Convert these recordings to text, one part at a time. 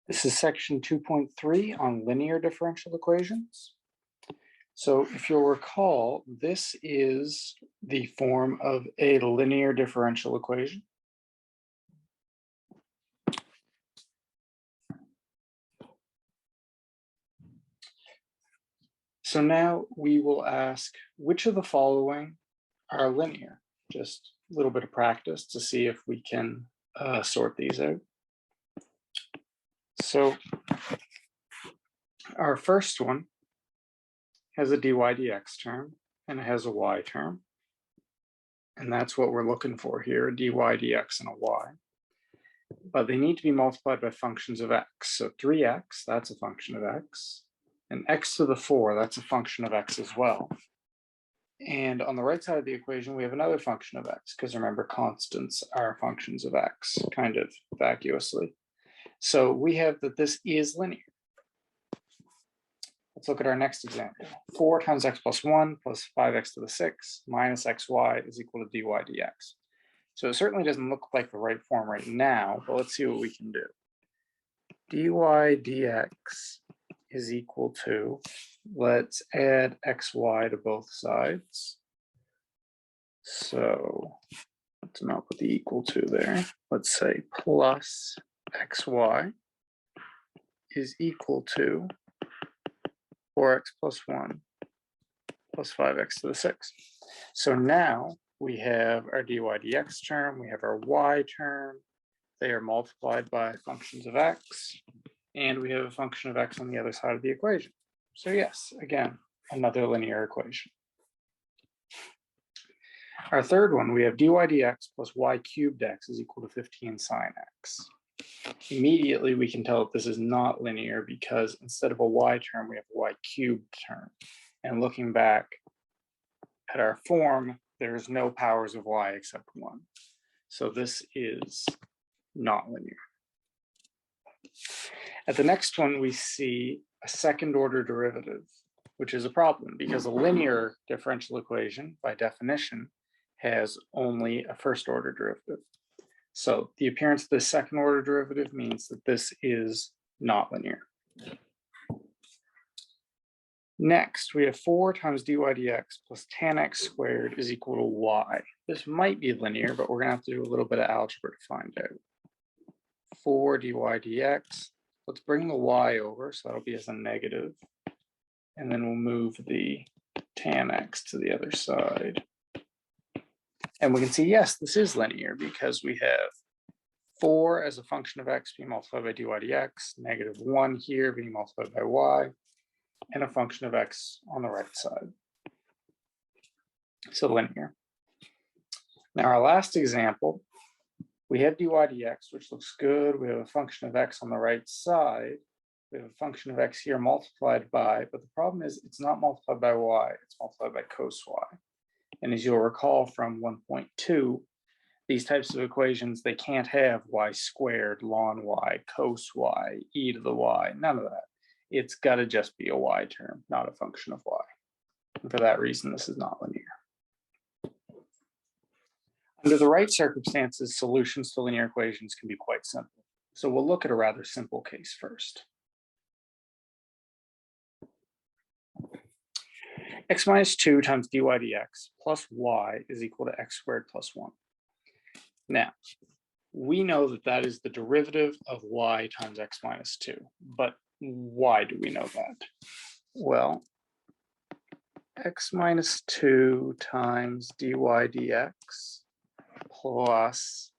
This is section 2.3 on linear differential equations. So if you'll recall, this is the form of a linear differential equation. So now we will ask which of the following are linear. Just a little bit of practice to see if we can sort these out. So our first one has a dy dx term and it has a y term. And that's what we're looking for here, a dy dx and a y. But they need to be multiplied by functions of x. So 3x, that's a function of x. And x to the 4, that's a function of x as well. And on the right side of the equation, we have another function of x, because remember, constants are functions of x, kind of vacuously. So we have that this is linear. Let's look at our next example. 4 times x plus 1 plus 5x to the 6 minus xy is equal to dy dx. So it certainly doesn't look like the right form right now, but let's see what we can do. Dy dx is equal to, let's add xy to both sides. So let's not put the equal to there. Let's say plus xy is equal to 4x plus 1 plus 5x to the 6. So now we have our dy dx term, we have our y term, they are multiplied by functions of x, and we have a function of x on the other side of the equation. So yes, again, another linear equation. Our third one, we have dy dx plus y cubed x is equal to 15 sine x. Immediately we can tell that this is not linear because instead of a y term, we have a y cubed term. And looking back at our form, there's no powers of y except 1. So this is not linear. At the next one, we see a second order derivative, which is a problem because a linear differential equation, by definition, has only a first order derivative. So the appearance of the second order derivative means that this is not linear. Next, we have 4 times dy dx plus tan x squared is equal to y. This might be linear, but we're going to have to do a little bit of algebra to find out. 4 dy dx. Let's bring the y over, so that'll be as a negative. And then we'll move the tan x to the other side. And we can see, yes, this is linear because we have 4 as a function of x being multiplied by dy dx, negative 1 here being multiplied by y, and a function of x on the right side. So linear. Now our last example, we have dy dx, which looks good. We have a function of x on the right side. We have a function of x here multiplied by, but the problem is it's not multiplied by y, it's multiplied by cos y. And as you'll recall from 1.2, these types of equations, they can't have y squared, ln y, cos y, e to the y, none of that. It's got to just be a y term, not a function of y. And for that reason, this is not linear. Under the right circumstances, solutions to linear equations can be quite simple. So we'll look at a rather simple case first. X minus 2 times dy dx plus y is equal to x squared plus 1. Now, we know that that is the derivative of y times x minus 2, but why do we know that? Well, x minus 2 times dy dx plus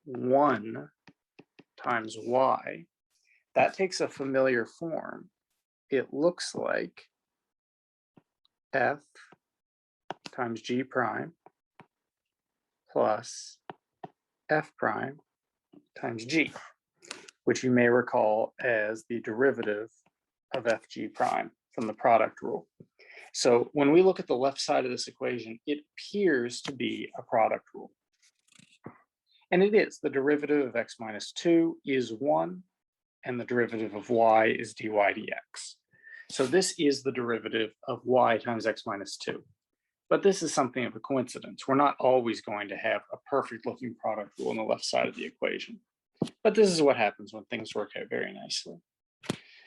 1 times y, that takes a familiar form. It looks like f times g prime plus f prime times g, which you may recall as the derivative of fg prime from the product rule. So when we look at the left side of this equation, it appears to be a product rule. And it is. The derivative of x minus 2 is 1, and the derivative of y is dy dx. So this is the derivative of y times x minus 2. But this is something of a coincidence. We're not always going to have a perfect looking product rule on the left side of the equation. But this is what happens when things work out very nicely.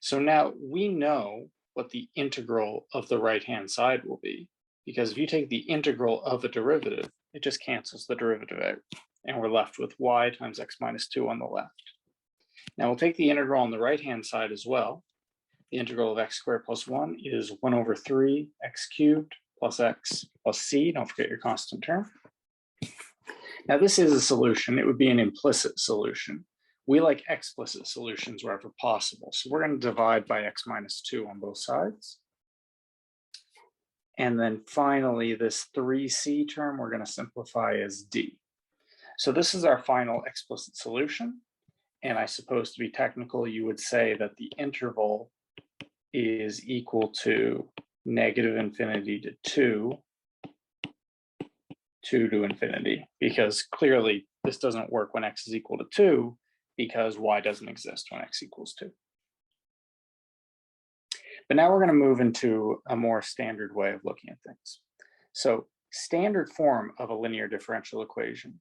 So now we know what the integral of the right-hand side will be, because if you take the integral of a derivative, it just cancels the derivative out, and we're left with y times x minus 2 on the left. Now we'll take the integral on the right-hand side as well. The integral of x squared plus 1 is 1 over 3 x cubed plus x plus c. Don't forget your constant term. Now this is a solution. It would be an implicit solution. We like explicit solutions wherever possible. So we're going to divide by x minus 2 on both sides. And then finally, this 3c term, we're going to simplify as d. So this is our final explicit solution. And I suppose to be technical, you would say that the interval is equal to negative infinity to 2 to infinity, because clearly this doesn't work when x is equal to 2, because y doesn't exist when x equals 2. But now we're going to move into a more standard way of looking at things. So standard form of a linear differential equation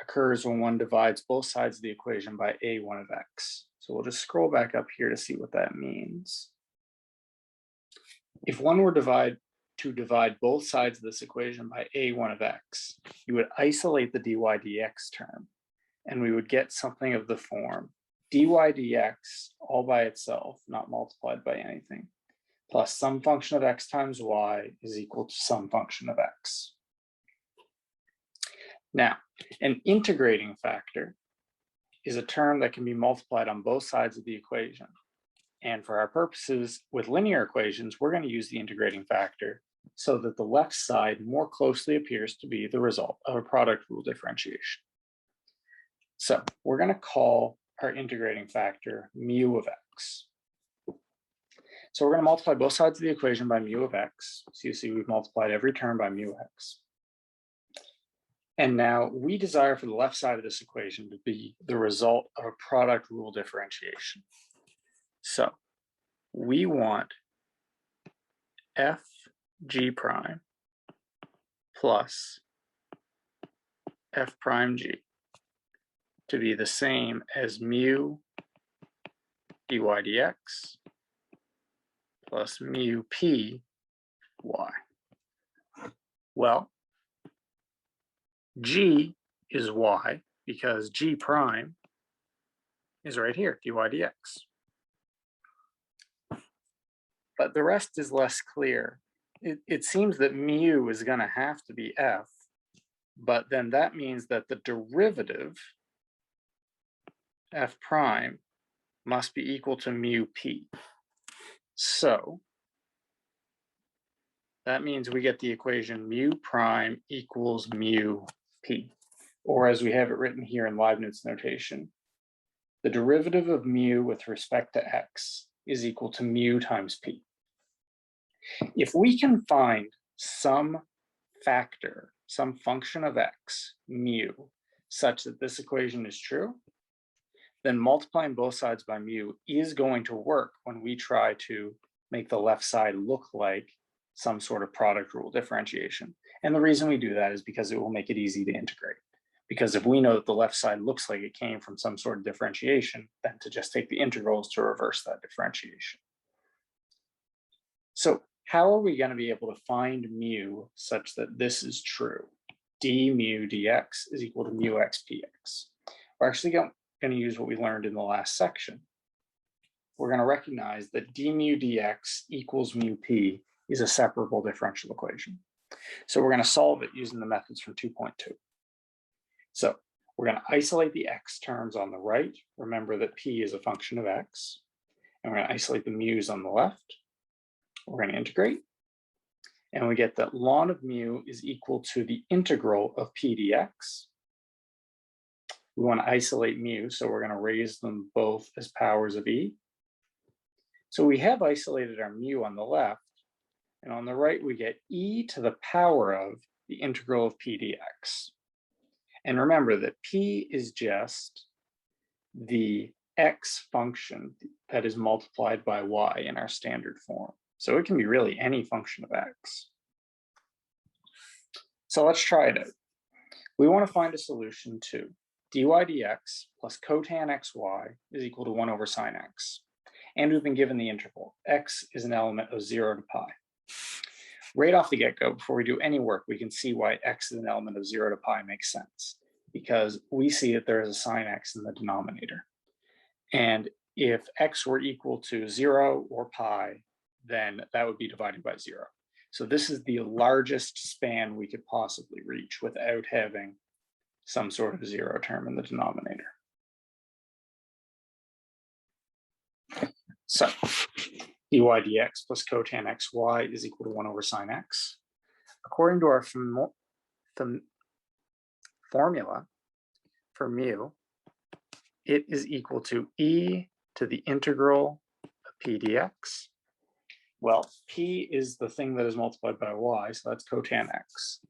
occurs when one divides both sides of the equation by a1 of x. So we'll just scroll back up here to see what that means. If one were to divide both sides of this equation by a1 of x, you would isolate the dy dx term, and we would get something of the form dy dx all by itself, not multiplied by anything, plus some function of x times y is equal to some function of x. Now, an integrating factor is a term that can be multiplied on both sides of the equation. And for our purposes with linear equations, we're going to use the integrating factor so that the left side more closely appears to be the result of a product rule differentiation. So we're going to call our integrating factor mu of x. So we're going to multiply both sides of the equation by mu of x. So you see we've multiplied every term by mu x. And now we desire for the left side of this equation to be the result of a product rule differentiation. So we want f g prime plus f prime g to be the same as mu dy dx plus mu p y. Well, g is y because g prime is right here, dy dx. But the rest is less clear. It seems that mu is going to have to be f, but then that means that the derivative, f prime, must be equal to mu p. So that means we get the equation mu prime equals mu p, or as we have it written here in Leibniz notation, the derivative of mu with respect to x is equal to mu times p. If we can find some factor, some function of x, mu, such that this equation is true, then multiplying both sides by mu is going to work when we try to make the left side look like some sort of product rule differentiation. And the reason we do that is because it will make it easy to integrate. Because if we know that the left side looks like it came from some sort of differentiation, then to just take the integrals to reverse that differentiation. So how are we going to be able to find mu such that this is true? D mu dx is equal to mu x px. We're actually going to use what we learned in the last section. We're going to recognize that d mu dx equals mu p is a separable differential equation. So we're going to solve it using the methods from 2.2. So we're going to isolate the x terms on the right. Remember that p is a function of x. And we're going to isolate the mu's on the left. We're going to integrate. And we get that ln of mu is equal to the integral of p dx. We want to isolate mu, so we're going to raise them both as powers of e. So we have isolated our mu on the left. And on the right, we get e to the power of the integral of p dx. And remember that p is just the x function that is multiplied by y in our standard form. So it can be really any function of x. So let's try it out. We want to find a solution to dy dx plus cotan xy is equal to 1 over sine x. And we've been given the interval. X is an element of 0 to pi. Right off the get-go, before we do any work, we can see why x is an element of 0 to pi makes sense, because we see that there is a sine x in the denominator. And if x were equal to 0 or pi, then that would be divided by 0. So this is the largest span we could possibly reach without having some sort of 0 term in the denominator. So dy dx plus cotan xy is equal to 1 over sine x. According to our formula for mu, it is equal to e to the integral of p dx. Well, p is the thing that is multiplied by y, so that's cotan x.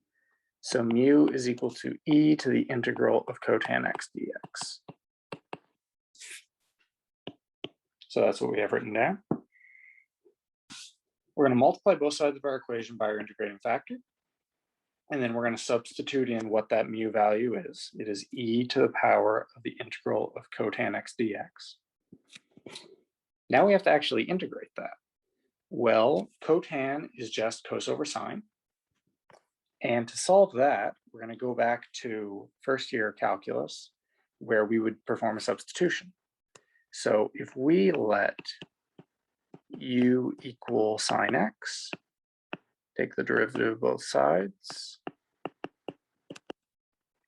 So mu is equal to e to the integral of cotan x dx. So that's what we have written down. We're going to multiply both sides of our equation by our integrating factor. And then we're going to substitute in what that mu value is. It is e to the power of the integral of cotan x dx. Now we have to actually integrate that. Well, cotan is just cos over sine. And to solve that, we're going to go back to first year calculus, where we would perform a substitution. So if we let u equal sine x, take the derivative of both sides,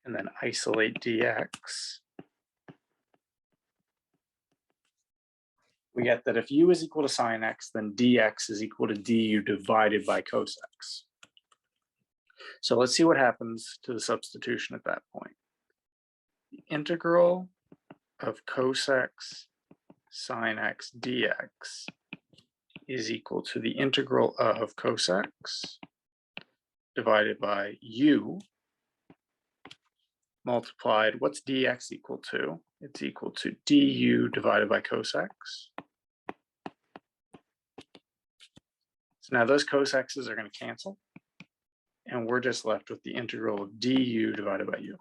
and then isolate dx, we get that if u is equal to sine x, then dx is equal to du divided by cos x. So let's see what happens to the substitution at that point. The integral of cos x sine x dx is equal to the integral of cos x divided by u multiplied, what's dx equal to? It's equal to du divided by cos x. So now those cos x's are going to cancel, and we're just left with the integral of du divided by u.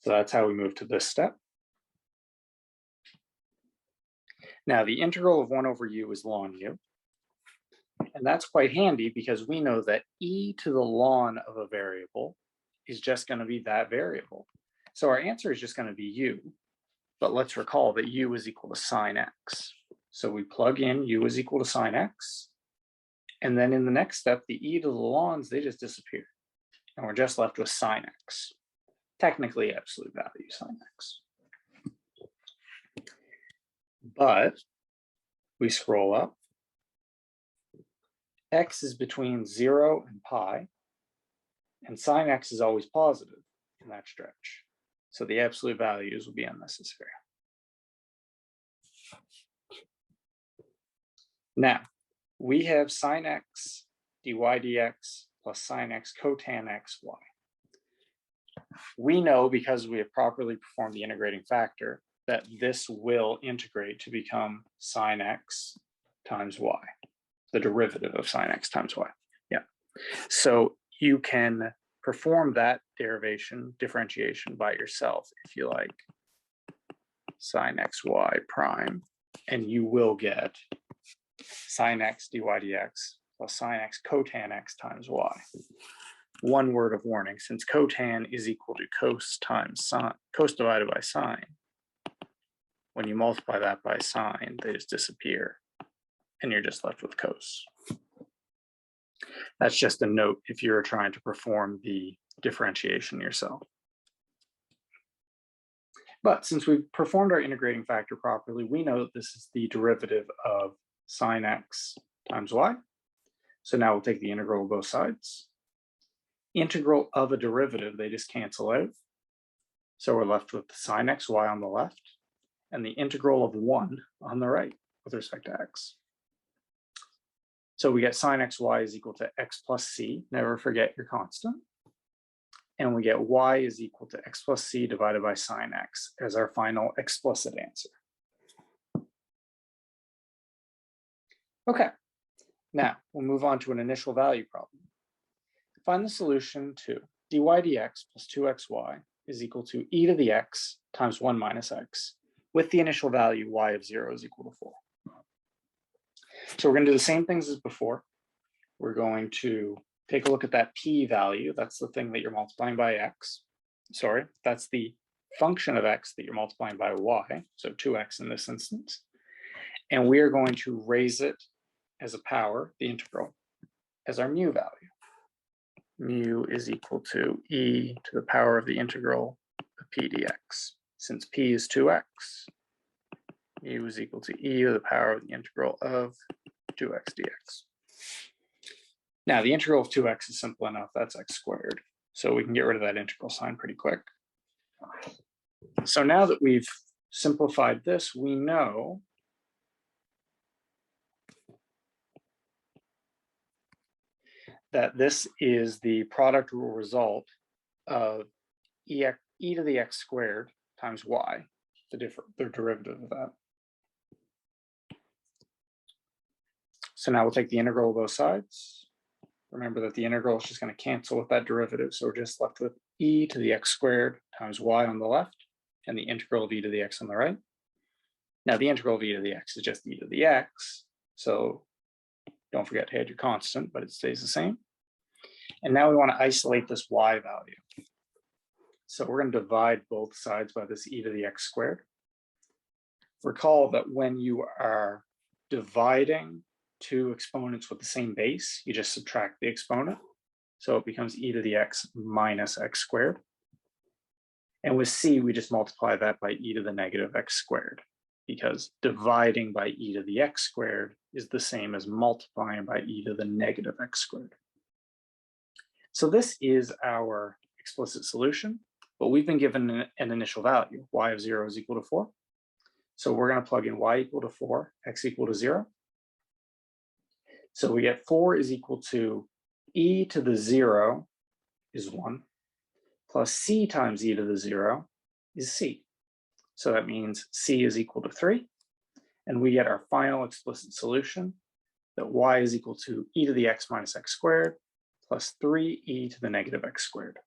So that's how we move to this step. Now the integral of 1 over u is ln u. And that's quite handy because we know that e to the ln of a variable is just going to be that variable. So our answer is just going to be u. But let's recall that u is equal to sine x. So we plug in u is equal to sine x. And then in the next step, the e to the ln's, they just disappear. And we're just left with sine x. Technically absolute value sine x. But we scroll up. X is between 0 and pi. And sine x is always positive in that stretch. So the absolute values will be unnecessary. Now, we have sine x dy dx plus sine x cotan xy. We know, because we have properly performed the integrating factor, that this will integrate to become sine x times y, the derivative of sine x times y. Yeah. So you can perform that differentiation by yourself if you like, sine xy prime, and you will get sine x dy dx plus sine x cotan x times y. One word of warning, since cotan is equal to cos times sine, cos divided by sine, when you multiply that by sine, they just disappear, and you're just left with cos. That's just a note if you're trying to perform the differentiation yourself. But since we've performed our integrating factor properly, we know that this is the derivative of sine x times y. So now we'll take the integral of both sides. Integral of a derivative, they just cancel out. So we're left with sine xy on the left and the integral of 1 on the right with respect to x. So we get sine xy is equal to x plus c, never forget your constant. And we get y is equal to x plus c divided by sine x as our final explicit answer. Okay, now we'll move on to an initial value problem. Find the solution to dy dy dx plus 2xy is equal to e to the x times 1 minus x, with the initial value y of 0 is equal to 4. So we're going to do the same things as before. We're going to take a look at that p value. That's the thing that you're multiplying by x. Sorry, that's the function of x that you're multiplying by y, so 2x in this instance. And we are going to raise it as a power, the integral, as our mu value. Mu is equal to e to the power of the integral of p dx. Since p is 2x, mu is equal to e to the power of the integral of 2x dx. Now, the integral of 2x is simple enough. That's x squared. So we can get rid of that integral sign pretty quick. So now that we've simplified this, we know that this is the product rule result of e to the x squared times y, the derivative of that. So now we'll take the integral of both sides. Remember that the integral is just going to cancel with that derivative, so we're just left with e to the x squared times y on the left, and the integral of e to the x on the right. Now the integral of e to the x is just e to the x, so don't forget to add your constant, but it stays the same. And now we want to isolate this y value. So we're going to divide both sides by this e to the x squared. Recall that when you are dividing two exponents with the same base, you just subtract the exponent. So it becomes e to the x minus x squared. And with c, we just multiply that by e to the negative x squared, because dividing by e to the x squared is the same as multiplying by e to the negative x squared. So this is our explicit solution, but we've been given an initial value. Y of 0 is equal to 4. So we're going to plug in y equal to 4, x equal to 0. So we get 4 is equal to e to the 0 is 1, plus c times e to the 0 is c. So that means c is equal to 3. And we get our final explicit solution that y is equal to e to the x minus x squared plus 3e to the negative x squared.